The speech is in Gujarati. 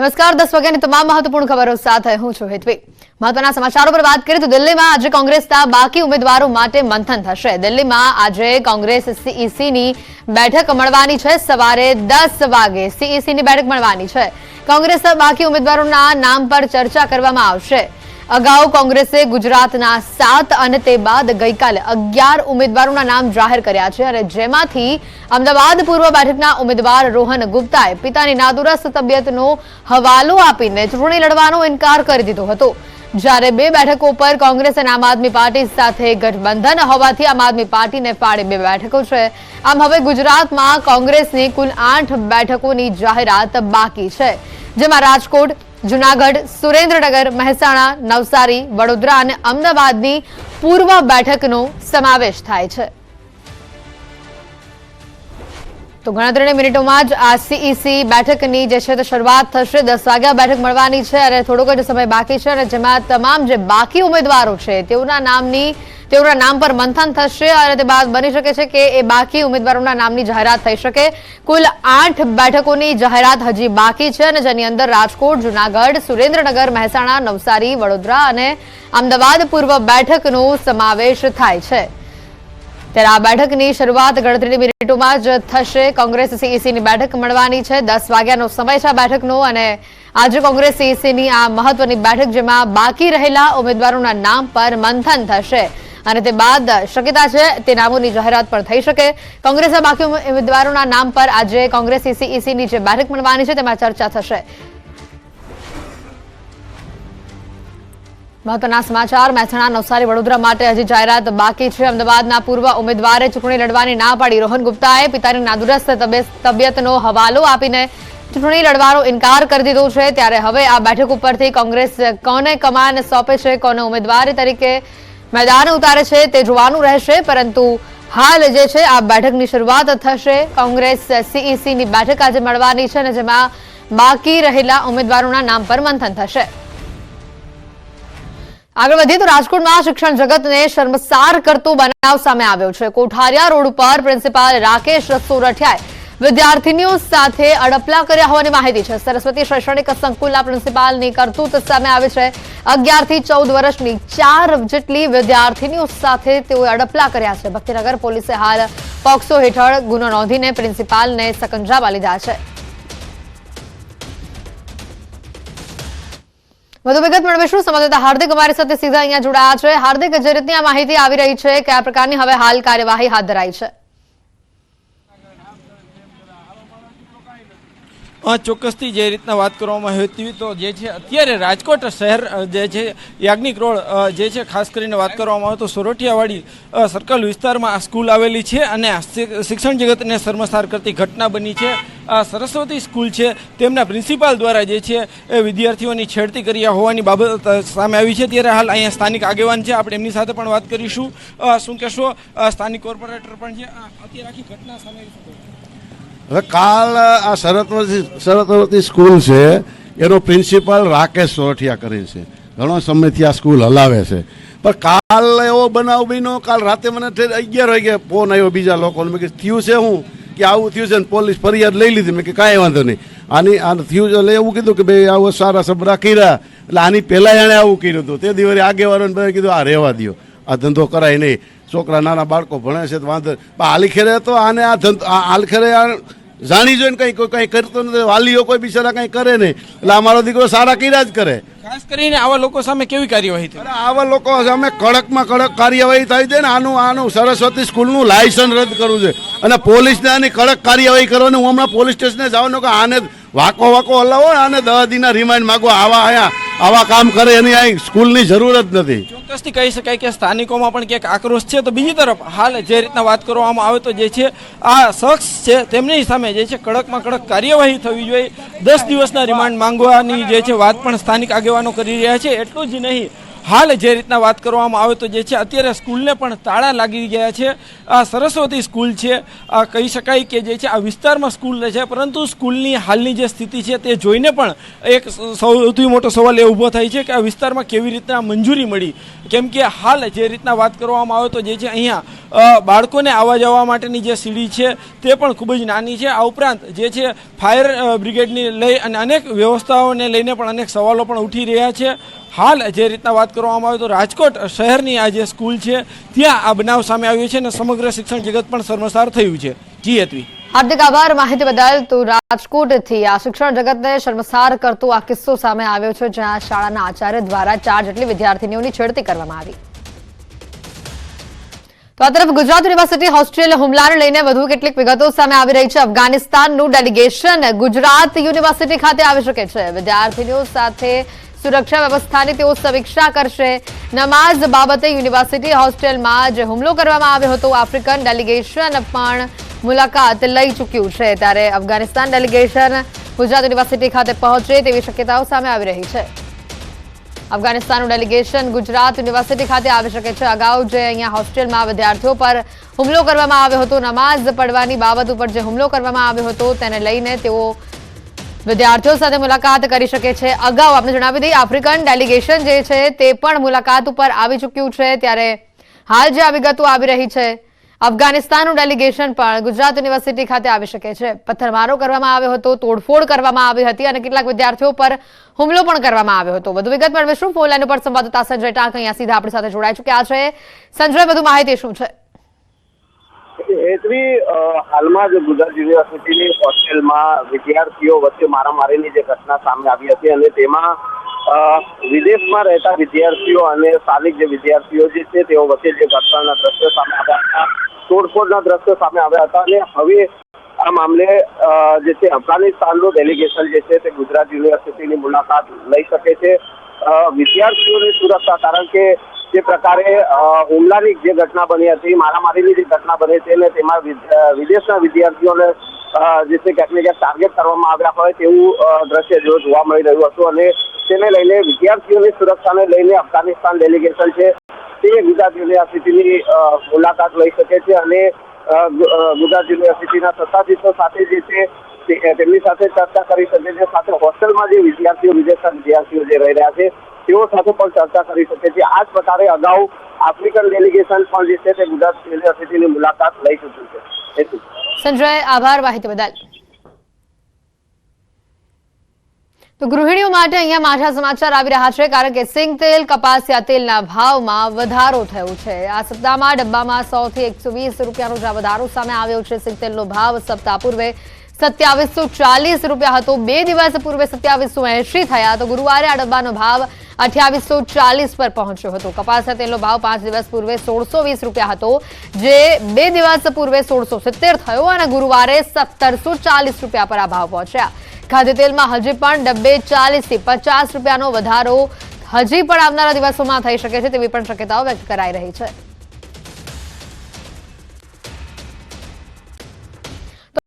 નમસ્કાર 10 વાગ્યાની તમામ મહત્વપૂર્ણ ખબરો સાથે હું છું હેતવી। મહત્વના સમાચારો પર વાત કરીએ તો દિલ્હીમાં આજે કોંગ્રેસના બાકી ઉમેદવારો માટે મંથન થશે। દિલ્હીમાં આજે કોંગ્રેસ સીઈસીની બેઠક મળવાની છે। સવારે 10 વાગે સીઈસીની બેઠક મળવાની છે। કોંગ્રેસના બાકી ઉમેદવારોના નામ પર ચર્ચા કરવામાં આવશે। અગાઉ કોંગ્રેસે ગુજરાતના 7 અને તે બાદ ગઈકાલે 11 ઉમેદવારોના નામ જાહેર કર્યા છે અને જેમાંથી અમદાવાદ પૂર્વ બેઠકના ઉમેદવાર રોહન ગુપ્તાએ પિતાની નાદુરસ્ત તબિયતનો હવાલો આપીને ચૂંટણી લડવાનો ઇનકાર કરી દીધો હતો। જ્યારે 2 બેઠકો પર કોંગ્રેસ અને આમ આદમી પાર્ટી સાથે ગઠબંધન હોવાથી આમ આદમી પાર્ટીને ફાળે 2 બેઠકો છે। આમ હવે ગુજરાતમાં કોંગ્રેસની કુલ 8 બેઠકોની જાહેરાત બાકી છે, જેમાં રાજકોટ, જૂનાગઢ, સુરેન્દ્રનગર, મહેસાણા, નવસારી, વડોદરા અને અમદાવાદની પૂર્વ બેઠકનો સમાવેશ થાય છે। તો ગણતરીની મિનિટોમાં જ આ સીઈસી બેઠકની જે છે તે શરૂઆત થશે। 10 વાગ્યા બેઠક મળવાની છે અને થોડોક જ સમય બાકી છે અને જેમાં તમામ જે બાકી ઉમેદવારો છે તેઓના નામ પર મંથન થશે અને તે બાદ બની શકે છે કે એ બાકી ઉમેદવારોના નામની જાહેરાત થઈ શકે। કુલ 8 બેઠકોની જાહેરાત હજી બાકી છે અને જેની અંદર રાજકોટ, જૂનાગઢ, સુરેન્દ્રનગર, મહેસાણા, નવસારી, વડોદરા અને અમદાવાદ પૂર્વ બેઠકનો સમાવેશ થાય છે। ત્યારે આ બેઠકની શરૂઆત ગણતરીની મિનિટોમાં જ થશે। કોંગ્રેસ સીઈસીની બેઠક મળવાની છે। 10 વાગ્યાનો સમય છે આ બેઠકનો અને આજે કોંગ્રેસ સીઈસીની આ મહત્વની બેઠક જેમાં બાકી રહેલા ઉમેદવારોના નામ પર મંથન થશે અને તે બાદ શક્યતા છે તે નામોની જાહેરાત પણ થઈ શકે। કોંગ્રેસના બાકી ઉમેદવારોના નામ પર આજે કોંગ્રેસ સીઈસીની જે બેઠક મળવાની છે તેમાં ચર્ચા થશે। મહત્વના સમાચાર મહેસાણા, નવસારી, વડોદરા માટે હજી જાહેરાત બાકી છે। અમદાવાદના પૂર્વ ઉમેદવારે ચૂંટણી લડવાની ના પાડી। રોહન ગુપ્તાએ પિતાની નાદુરસ્ત તબિયતનો હવાલો આપીને ચૂંટણી લડવાનો ઇનકાર કરી દીધો છે। ત્યારે હવે આ બેઠક ઉપરથી કોંગ્રેસ કોને કમાન સોંપે છે, કોને ઉમેદવારી તરીકે મેદાન ઉતારે છે તે જોવાનું રહેશે, પરંતુ હાલ જે છે આ બેઠકની શરૂઆત થશે। કોંગ્રેસ સીઈસીની બેઠક આજે મળવાની છે અને જેમાં બાકી રહેલા ઉમેદવારોના નામ પર મંથન થશે। આગળ વધીએ તો રાજકોટમાં શિક્ષણ જગતને શર્મસાર કરતો બનાવ સામે આવ્યો છે। કોઠારિયા રોડ ઉપર પ્રિન્સિપાલ રાકેશ સોરઠિયાએ વિદ્યાર્થીનીઓ સાથે અડપલા કર્યા હોવાની માહિતી છે। સરસ્વતી શૈક્ષણિક સંકુલના પ્રિન્સિપાલની કરતૂત સામે આવી છે। 11 થી 14 વર્ષની 4 જેટલી વિદ્યાર્થીનીઓ સાથે તેઓએ અડપલા કર્યા છે। ભક્તિનગર પોલીસે હાલ પોક્સો હેઠળ ગુનો નોંધીને પ્રિન્સિપાલને સકંજામાં લીધા છે। વધુ વિગત મેળવીશું। સંવાદદાતા હાર્દિક અમારી સાથે સીધા અહીંયા જોડાયા છે। હાર્દિક, જે રીતની આ માહિતી આવી રહી છે, કયા પ્રકારની હવે હાલ કાર્યવાહી હાથ ધરાઈ છે? ચોક્કસથી જે રીતના વાત કરવામાં આવી હતી તો જે છે અત્યારે રાજકોટ શહેર જે છે યાજ્ઞિક રોડ જે છે ખાસ કરીને વાત કરવામાં આવે તો સોરઠિયાવાડી સર્કલ વિસ્તારમાં આ સ્કૂલ આવેલી છે અને શિક્ષણ જગતને શર્મસાર કરતી ઘટના બની છે। આ સરસ્વતી સ્કૂલ છે તેમના પ્રિન્સિપાલ દ્વારા જે છે એ વિદ્યાર્થીઓની છેડતી કર્યા હોવાની બાબત સામે આવી છે। ત્યારે હાલ અહીંયા સ્થાનિક આગેવાન છે, આપણે એમની સાથે પણ વાત કરીશું। શું કહેશો? સ્થાનિક કોર્પોરેટર પણ છે, અત્યારે આખી ઘટના સામે આવી? હવે કાલ આ સરસ્વતી સ્કૂલ છે એનો પ્રિન્સિપાલ રાકેશ સોરઠિયા કરે છે, ઘણો સમયથી આ સ્કૂલ હલાવે છે, પણ કાલ એવો બનાવ બન્યો। કાલ રાતે મને 11 વાગે ફોન આવ્યો બીજા લોકોને, મેં કીધું થયું છે હું કે આવું થયું છે ને પોલીસ ફરિયાદ લઈ લીધી। મેં કે કાંઈ વાંધો નહીં, આ થયું છે એટલે એવું કીધું કે ભાઈ આવું સારા સબરા કર્યા, એટલે આની પહેલાં એણે આવું કર્યું હતું। તે દિવસે આગેવાનોને બધા કીધું આ રહેવા દો, આ ધંધો કરાય નહીં, છોકરા નાના બાળકો ભણે છે તો વાંધો। હાલખેરે તો આને આ ધંધો હાલખેરે જાણી જોઈને કંઈ કરતો નથી, વાલીઓ કોઈ બિચારા કંઈ કરે નહીં, એટલે અમારો દીકરો સારા કર્યા જ કરે। ખાસ કરીને આવા લોકો સામે કેવી કાર્યવાહી થાય? આવા લોકો સામે કડકમાં કડક કાર્યવાહી થાય છે ને આનું સરસ્વતી સ્કૂલનું લાયસન્સ રદ કરવું છે અને પોલીસને આની કડક કાર્યવાહી કરવાની। હું હમણાં પોલીસ સ્ટેશને જવાનું કે આને વાકો હલાવો ને આને 10 દિનના રિમાન્ડ માગો, આવા કામ કરે એની અહીં સ્કૂલની જરૂર જ નથી। ચોક્કસથી કહી શકાય કે સ્થાનિકોમાં પણ ક્યાંક આક્રોશ છે। તો બીજી તરફ હાલ જે રીતના વાત કરવામાં આવે તો જે છે આ શખ્સ છે તેમની સામે જે છે કડકમાં કડક કાર્યવાહી થવી જોઈએ। 10 દિવસના રિમાન્ડ માંગવાની જે છે વાત પણ સ્થાનિક આગેવાનો કરી રહ્યા છે। એટલું જ નહીં, હાલ જે રીતના વાત કરવામાં આવે તો જે છે અત્યારે સ્કૂલને પણ તાળા લાગી ગયા છે. આ સરસ્વતી સ્કૂલ છે, કહી શકાય કે જે છે આ વિસ્તારમાં સ્કૂલ છે, પરંતુ સ્કૂલની હાલની જે સ્થિતિ છે તે જોઈને પણ એક સૌથી મોટો સવાલ એ ઊભો થાય છે કે આ વિસ્તારમાં કેવી રીતના મંજૂરી મળી. કેમ કે હાલ જે રીતના વાત કરવામાં આવે તો જે છે અહીંયા બાળકોને આવવા જવા માટેની જે સીડી છે તે પણ ખૂબ જ નાની છે. આ ઉપરાંત જે છે ફાયર બ્રિગેડની લઈ અને અનેક વ્યવસ્થાઓને લઈને પણ અનેક સવાલો પણ ઉઠી રહ્યા છે. હાલ જે રીતના વાત કરવામાં આવે તો રાજકોટ શહેરની આ જે સ્કૂલ છે ત્યાં આ બનાવ સામે આવ્યો છે અને સમગ્ર શિક્ષણ જગત પણ શર્મસાર થયું છે. જી હેતવી. હાર્દિક આભાર માહિતી બદલ. તો રાજકોટથી આ શિક્ષણ જગતને શર્મસાર કરતો આ કિસ્સો સામે આવ્યો છે, જ્યાં શાળાના આચાર્ય દ્વારા 4 જેટલી વિદ્યાર્થીનીઓની છેડતી કરવામાં આવી. તો આ તરફ ગુજરાત યુનિવર્સિટી હોસ્ટેલ હુમલાને લઈને વધુ કેટલીક વિગતો સામે આવી રહી છે. અફઘાનિસ્તાનનું ડેલિગેશન ગુજરાત યુનિવર્સિટી ખાતે આવી શકે છે. વિદ્યાર્થીનીઓ સાથે સુરક્ષા વ્યવસ્થાની તેઓ સમીક્ષા કરશે. નમાઝ બાબતે યુનિવર્સિટી હોસ્ટેલમાં જે હુમલો કરવામાં આવ્યો હતો, આફ્રિકન ડેલિગેશન પણ મુલાકાત લઈ ચૂક્યું છે. ત્યારે અફઘાનિસ્તાન ડેલિગેશન ગુજરાત યુનિવર્સિટી ખાતે પહોંચે તેવી શક્યતાઓ સામે આવી રહી છે. અફઘાનિસ્તાનનું ડેલિગેશન ગુજરાત યુનિવર્સિટી ખાતે આવી શકે છે. અગાઉ જે અહીંયા હોસ્ટેલમાં વિદ્યાર્થીઓ પર હુમલો કરવામાં આવ્યો હતો, નમાઝ પડવાની બાબત ઉપર જે હુમલો કરવામાં આવ્યો હતો તેને લઈને તેઓ વિદ્યાર્થીઓ સાથે મુલાકાત કરી શકે છે. અગાઉ આપણે જણાવી દઈએ આફ્રિકન ડેલિગેશન જે છે તે પણ મુલાકાત ઉપર આવી ચૂક્યું છે. ત્યારે હાલ જે આ વિગતો આવી રહી છે, અફઘાનિસ્તાનનું ડેલિગેશન પણ ગુજરાત યુનિવર્સિટી ખાતે આવી શકે છે. પથ્થરમારો કરવામાં આવ્યો હતો, તોડફોડ કરવામાં આવી હતી અને કેટલાક વિદ્યાર્થીઓ પર હુમલો પણ કરવામાં આવ્યો હતો. વધુ વિગત મેળવીશું. ફોન લાઈન પર સંવાદદાતા સંજય ટાંક અહીંયા સીધા આપણી સાથે જોડાઈ ચૂક્યા છે. સંજય, વધુ માહિતી શું છે? હાલમાં જ ગુજરાત યુનિવર્સિટીની હોસ્ટેલમાં વિદ્યાર્થીઓ વચ્ચે મારામારીની જે ઘટના સામે આવી હતી અને તેમાં વિદેશમાં રહેતા વિદ્યાર્થીઓ અને સ્થાનિક જે વિદ્યાર્થીઓ જે છે તેઓ વચ્ચે જે ઘટનાના દ્રશ્યો સામે આવ્યા હતા, તોડફોડના દ્રશ્યો સામે આવ્યા હતા અને હવે આ મામલે જે છે અફઘાનિસ્તાનનું ડેલિગેશન જે છે તે ગુજરાત યુનિવર્સિટીની મુલાકાત લઈ શકે છે. વિદ્યાર્થીઓની સુરક્ષા, કારણ કે જે પ્રકારે હુમલાની જે ઘટના બની હતી, મારામારીની જે ઘટના બની છે અને તેમાં વિદેશના વિદ્યાર્થીઓને જે છે ક્યાંક ને ક્યાંક ટાર્ગેટ કરવામાં આવ્યા હોય તેવું દ્રશ્ય જોવા મળી રહ્યું હતું અને તેને લઈને વિદ્યાર્થીઓની સુરક્ષાને લઈને અફઘાનિસ્તાન ડેલિગેશન છે તે ગુજરાત યુનિવર્સિટીની મુલાકાત લઈ શકે છે અને ગુજરાત યુનિવર્સિટીના સત્તાધીશો સાથે જે છે તેમની સાથે ચર્ચા કરી શકે છે. સાથે હોસ્ટેલમાં જે વિદ્યાર્થીઓ, વિદેશના વિદ્યાર્થીઓ જે રહી રહ્યા છે તેઓ સાથે પણ ચર્ચા કરી શકે છે. આ જ પ્રકારે અગાઉ આફ્રિકન ડેલિગેશન પણ જે છે તે ગુજરાત યુનિવર્સિટીની મુલાકાત લઈ ચૂક્યું છે. સંજય, આભાર માહિતી બદલ. તો ગૃહિણીઓ માટે અહીંયા માઠા સમાચાર આવી રહ્યા છે, કારણ કે સિંગ તેલ, કપાસિયા તેલના ભાવમાં વધારો થયો છે. આ સપ્તાહમાં ડબ્બામાં 100 થી 120 રૂપિયાનો જ વધારો સામે આવ્યો છે. સિંગ તેલનો ભાવ સપ્તાહ પૂર્વે 2740 રૂપિયા હતો. 2 દિવસ પૂર્વે 2780 થયા. તો ગુરુવારે આ ડબ્બાનો ભાવ 2840 પર પહોંચ્યો હતો. કપાસિયા તેલનો ભાવ 5 દિવસ પૂર્વે 1620 રૂપિયા હતો, જે 2 દિવસ પૂર્વે 1670 થયો અને ગુરુવારે 1740 રૂપિયા પર આ ભાવ પહોંચ્યા. ખાદ્ય તેલમાં હજી પણ ડબ્બે 40 થી 50 રૂપિયાનો વધારો હજી પણ આવનારા દિવસોમાં થઈ શકે છે તેવી પણ શક્યતાઓ વ્યક્ત કરાઈ રહી છે.